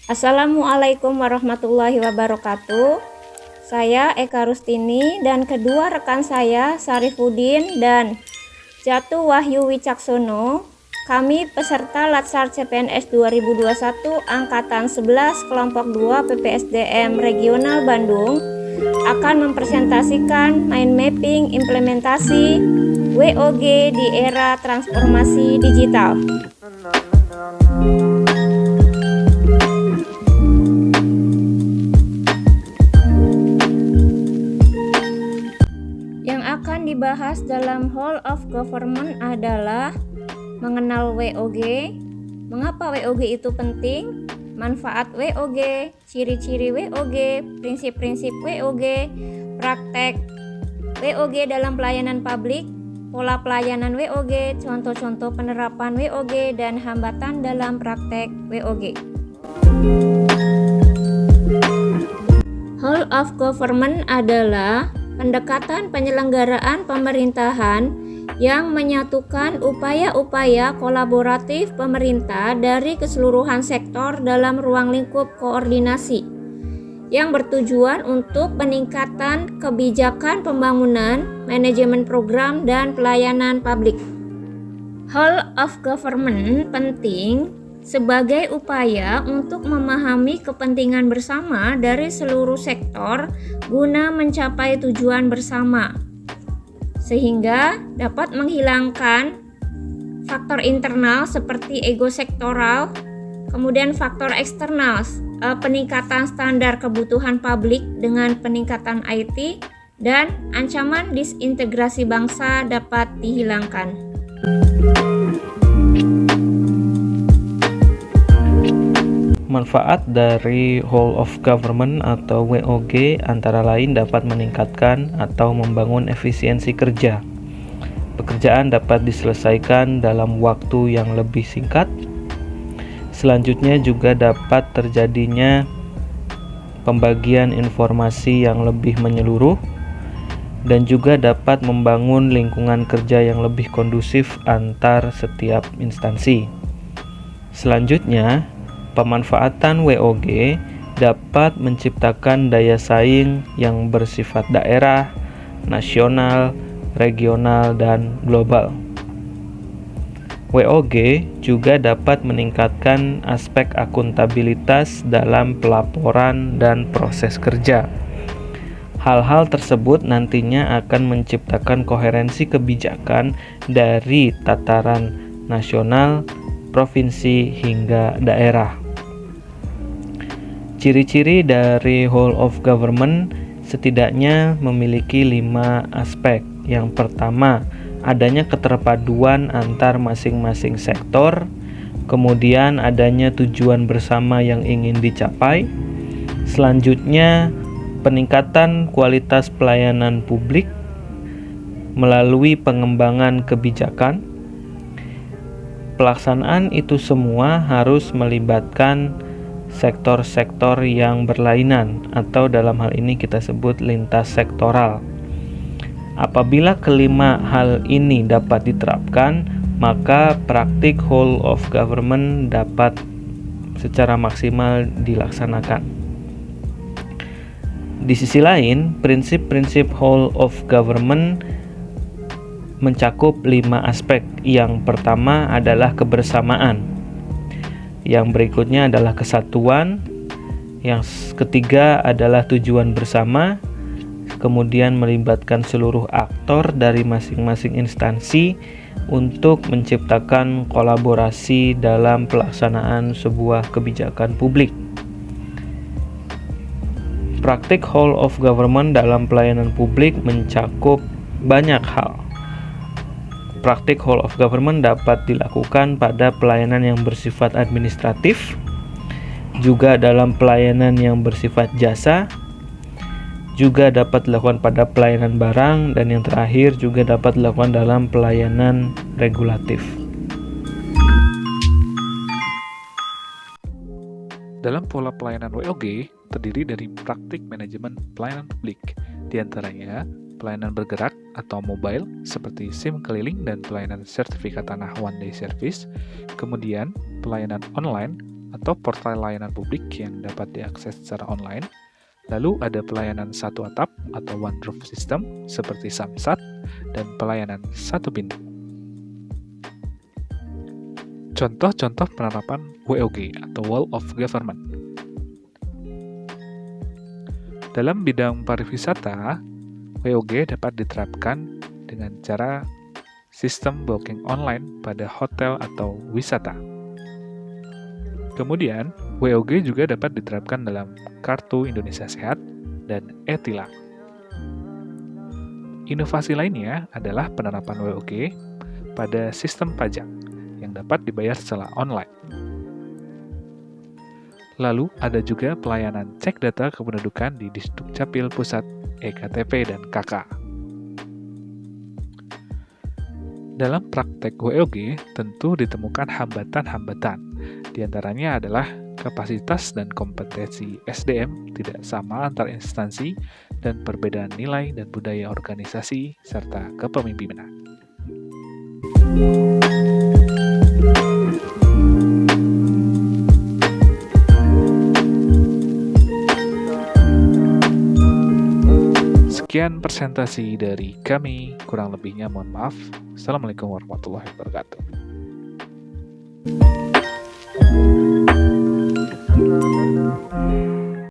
Assalamualaikum warahmatullahi wabarakatuh. Saya Eka Rustini dan kedua rekan saya Sarifudin dan Jatuh Wahyu Wicaksono. Kami peserta Latsar CPNS 2021 Angkatan 11 Kelompok 2 PPSDM Regional Bandung akan mempresentasikan mind mapping implementasi WOG di era transformasi digital. Yang akan dibahas dalam Whole of Government adalah mengenal WOG, mengapa WOG itu penting, manfaat WOG, ciri-ciri WOG, prinsip-prinsip WOG, praktek WOG dalam pelayanan publik, pola pelayanan WOG, contoh-contoh penerapan WOG, dan hambatan dalam praktek WOG. Whole of Government adalah pendekatan penyelenggaraan pemerintahan yang menyatukan upaya-upaya kolaboratif pemerintah dari keseluruhan sektor dalam ruang lingkup koordinasi yang bertujuan untuk peningkatan kebijakan pembangunan, manajemen program, dan pelayanan publik. Whole of Government penting sebagai upaya untuk memahami kepentingan bersama dari seluruh sektor guna mencapai tujuan bersama, sehingga dapat menghilangkan faktor internal seperti ego sektoral, kemudian faktor eksternal, peningkatan standar kebutuhan publik dengan peningkatan IT, dan ancaman disintegrasi bangsa dapat dihilangkan. Manfaat dari Whole of Government atau WOG antara lain dapat meningkatkan atau membangun efisiensi kerja. Pekerjaan dapat diselesaikan dalam waktu yang lebih singkat. Selanjutnya juga dapat terjadinya pembagian informasi yang lebih menyeluruh dan juga dapat membangun lingkungan kerja yang lebih kondusif antar setiap instansi. Selanjutnya, pemanfaatan WOG dapat menciptakan daya saing yang bersifat daerah, nasional, regional, dan global. WOG juga dapat meningkatkan aspek akuntabilitas dalam pelaporan dan proses kerja. Hal-hal tersebut nantinya akan menciptakan koherensi kebijakan dari tataran nasional, provinsi, hingga daerah. Ciri-ciri dari Whole of Government setidaknya memiliki 5 aspek. Yang pertama, adanya keterpaduan antar masing-masing sektor, kemudian adanya tujuan bersama yang ingin dicapai. Selanjutnya, peningkatan kualitas pelayanan publik melalui pengembangan kebijakan. Pelaksanaan itu semua harus melibatkan sektor-sektor yang berlainan atau dalam hal ini kita sebut lintas sektoral. Apabila kelima hal ini dapat diterapkan, maka praktik Whole of Government dapat secara maksimal dilaksanakan. Di sisi lain, prinsip-prinsip Whole of Government mencakup 5 aspek. Yang pertama adalah kebersamaan. Yang berikutnya adalah kesatuan. Yang ketiga adalah tujuan bersama. Kemudian melibatkan seluruh aktor dari masing-masing instansi untuk menciptakan kolaborasi dalam pelaksanaan sebuah kebijakan publik. Praktik Whole of Government dalam pelayanan publik mencakup banyak hal. Praktik Whole of Government dapat dilakukan pada pelayanan yang bersifat administratif, juga dalam pelayanan yang bersifat jasa, juga dapat dilakukan pada pelayanan barang, dan yang terakhir juga dapat dilakukan dalam pelayanan regulatif. Dalam pola pelayanan WOG terdiri dari praktik manajemen pelayanan publik, diantaranya pelayanan bergerak atau mobile seperti SIM keliling dan pelayanan sertifikat tanah one day service, kemudian pelayanan online atau portal layanan publik yang dapat diakses secara online. Lalu ada pelayanan satu atap atau one roof system seperti Samsat dan pelayanan satu pintu. Contoh-contoh penerapan WOG atau Whole of Government. Dalam bidang pariwisata, WOG dapat diterapkan dengan cara sistem booking online pada hotel atau wisata. Kemudian, WOG juga dapat diterapkan dalam Kartu Indonesia Sehat dan e-Tilang. Inovasi lainnya adalah penerapan WOG pada sistem pajak yang dapat dibayar secara online. Lalu ada juga pelayanan cek data kependudukan di Disdukcapil Pusat, eKTP, dan KK. Dalam praktek WOG tentu ditemukan hambatan-hambatan. Di antaranya adalah kapasitas dan kompetensi SDM tidak sama antar instansi dan perbedaan nilai dan budaya organisasi serta kepemimpinan. Sekian presentasi dari kami, kurang lebihnya mohon maaf. Assalamualaikum warahmatullahi wabarakatuh.